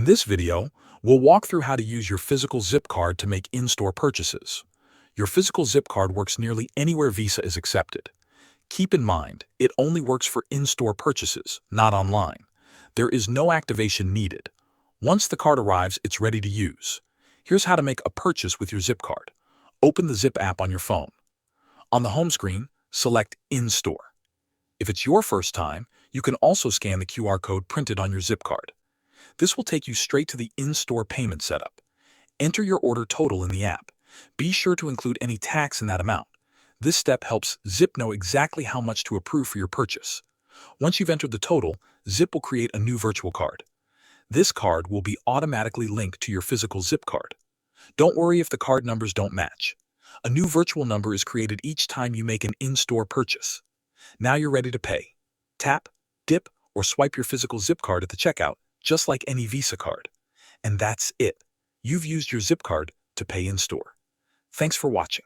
In this video, we'll walk through how to use your physical Zip card to make in-store purchases. Your physical Zip card works nearly anywhere Visa is accepted. Keep in mind, it only works for in-store purchases, not online. There is no activation needed. Once the card arrives, it's ready to use. Here's how to make a purchase with your Zip card. Open the Zip app on your phone. On the home screen, select In-Store. If it's your first time, you can also scan the QR code printed on your Zip card. This will take you straight to the in-store payment setup. Enter your order total in the app. Be sure to include any tax in that amount. This step helps Zip know exactly how much to approve for your purchase. Once you've entered the total, Zip will create a new virtual card. This card will be automatically linked to your physical Zip card. Don't worry if the card numbers don't match. A new virtual number is created each time you make an in-store purchase. Now you're ready to pay. Tap, dip, or swipe your physical Zip card at the checkout, just like any Visa card. And that's it. You've used your Zip card to pay in store. Thanks for watching.